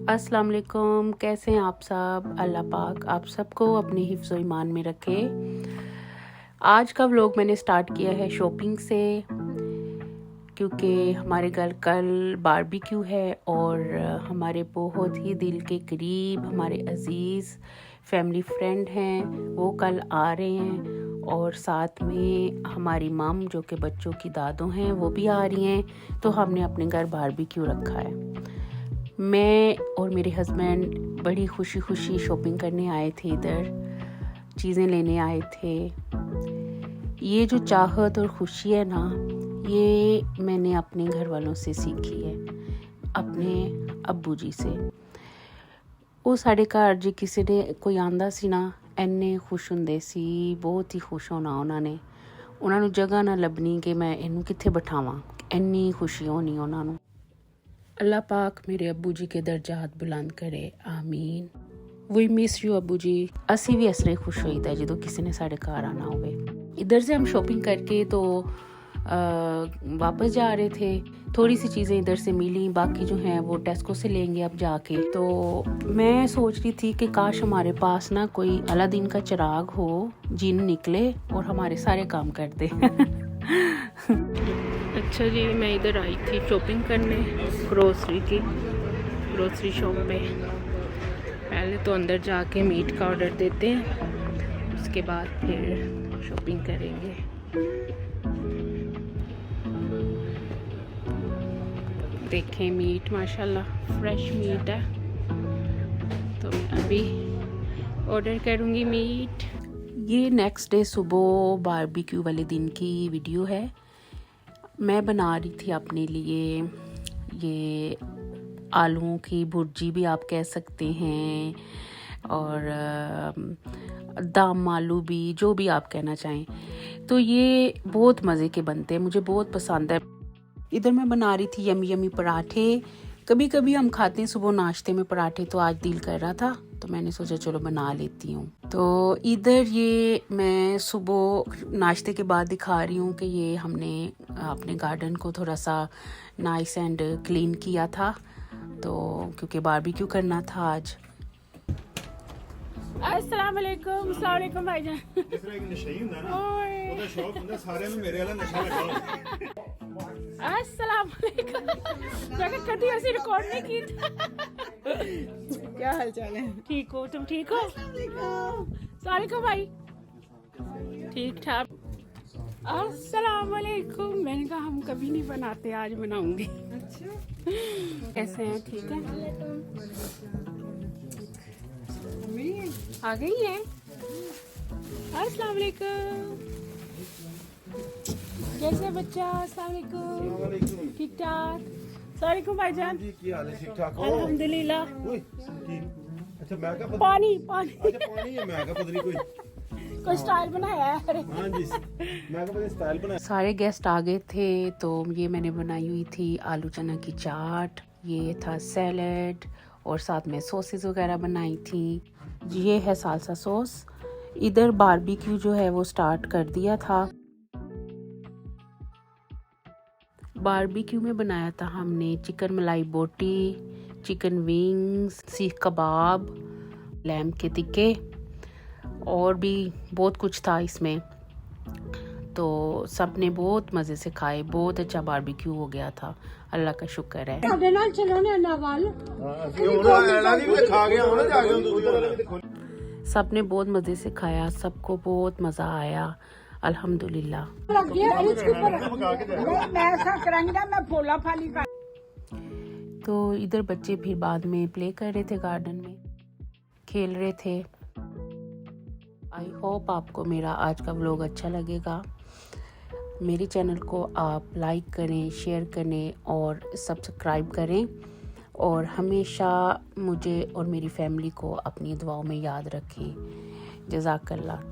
अस्सलाम वालेकुम, कैसे हैं आप सब। अल्लाह पाक आप सबको अपने हिफ्ज़ व ईमान में रखे। आज का व्लॉग मैंने स्टार्ट किया है शॉपिंग से, क्योंकि हमारे घर कल बारबेक्यू है और हमारे बहुत ही दिल के करीब हमारे अज़ीज़ फैमिली फ्रेंड हैं, वो कल आ रहे हैं। और साथ में हमारी मम जो कि बच्चों की दादों हैं वो भी आ रही हैं, तो हमने अपने घर बारबेक्यू रखा है। मैं और मेरे हस्बैंड बड़ी खुशी खुशी शॉपिंग करने आए थे, इधर चीज़ें लेने आए थे। ये जो चाहत और खुशी है ना, ये मैंने अपने घर वालों से सीखी है, अपने अब्बू जी से। वो साढ़े घर जे किसी ने कोई आंदा सी ना, इन्ने खुश हुंदे सी, बहुत ही खुश होना ਉਹਨਾਂ ਨੂੰ जगह ना लभनी कि मैं इनू कित्थे बिठावां, इन्नी खुशी होनी ਉਹਨਾਂ ਨੂੰ। अल्लाह पाक मेरे अब्बू जी के दर्जात बुलंद करे, आमीन। वी मिस यू अब्बू जी। असी भी इस तरह खुश होईदा जो किसी ने साढ़े घर आना होवे। इधर से हम शॉपिंग करके तो वापस जा रहे थे। थोड़ी सी चीज़ें इधर से मिली, बाकी जो हैं वो टेस्को से लेंगे अब जाके। तो मैं सोच रही थी कि काश हमारे पास ना कोई अलादीन का चिराग हो, जिन निकले और हमारे सारे काम कर दे। अच्छा जी, मैं इधर आई थी शॉपिंग करने, ग्रोसरी शॉप पे। पहले तो अंदर जाके मीट का ऑर्डर देते हैं, उसके बाद फिर शॉपिंग करेंगे। देखें मीट माशाल्लाह फ्रेश मीट है, तो मैं अभी ऑर्डर करूँगी मीट। ये नेक्स्ट डे सुबह बारबेक्यू वाले दिन की वीडियो है। मैं बना रही थी अपने लिए ये आलूओं की भुर्जी भी आप कह सकते हैं, और दम आलू भी, जो भी आप कहना चाहें। तो ये बहुत मज़े के बनते हैं, मुझे बहुत पसंद है। इधर मैं बना रही थी यमी यमी पराठे। कभी कभी हम खाते हैं सुबह नाश्ते में पराठे, तो आज दिल कर रहा था तो मैंने सोचा चलो बना लेती हूँ। तो इधर ये मैं सुबह नाश्ते के बाद दिखा रही हूँ कि ये हमने अपने गार्डन को थोड़ा सा नाइस एंड क्लीन किया था, तो क्योंकि बारबेक्यू करना था आज। अस्सलाम वालेकुम, अस्सलाम वालेकुम भाईजान। इस तरह एक नशा ही हुंदा ना, ਉਹਦਾ ਸ਼ੌਕ ਹੁੰਦਾ ਸਾਰਿਆਂ ਨੂੰ ਮੇਰੇ ਵਾਲਾ ਨਸ਼ਾ ਲੱਗਾ। अस्सलाम वालेकुम। मैं कभी ऐसे रिकॉर्ड नहीं की था। क्या हाल चाल है? ठीक हो, तुम ठीक हो? अस्सलाम वालेकुम भाई। ठीक ठाक। अस्सलाम वालेकुम। मैंने कहा हम कभी नहीं बनाते, आज बनाऊंगी। अच्छा, कैसे हैं? ठीक है, आ गई है। अस्सलाम वालेकुम। कैसे है बच्चा? अस्सलाम वालेकुम। ठीक ठाक। अस्सलाम वालेकुम भाईजान। ਜੀ ਕੀ ਹਾਲ ਹੈ? ਠੀਕ ਠਾਕ ਹੋ? अल्हम्दुलिल्लाह। ਓਏ ਕੀ ਅੱਛਾ ਮੈਂ ਕਹਾ पानी पानी ਅੱਛਾ ਪਾਣੀ ਹੈ, ਮੈਂ ਕਹਾ ਪਤਾ ਨਹੀਂ कोई स्टाइल बनाया है। हाँ जी, मैं कहा पता स्टाइल बनाया। सारे गेस्ट आ गए थे, तो ये मैंने बनाई हुई थी आलू चना की चाट, ये था सैलेड, और साथ में सॉसेस वगैरह बनाई थी। ये है सालसा सॉस। इधर बारबेक्यू जो है वो स्टार्ट कर दिया था। बारबेक्यू में बनाया था हमने चिकन मलाई बोटी, चिकन विंग्स, सीख कबाब, लैम्ब के टिक्के, और भी बहुत कुछ था इसमें। तो सब ने बहुत मज़े से खाए, बहुत अच्छा बारबेक्यू हो गया था, अल्लाह का शुक्र है। सब ने बहुत मज़े से खाया, सबको बहुत मज़ा आया, अल्हम्दुलिल्लाह। तो इधर बच्चे फिर बाद में प्ले कर रहे थे, गार्डन में खेल रहे थे। आई होप आपको मेरा आज का व्लॉग अच्छा लगेगा। मेरे चैनल को आप लाइक करें, शेयर करें और सब्सक्राइब करें, और हमेशा मुझे और मेरी फैमिली को अपनी दुआओं में याद रखें। जज़ाकल्लाह।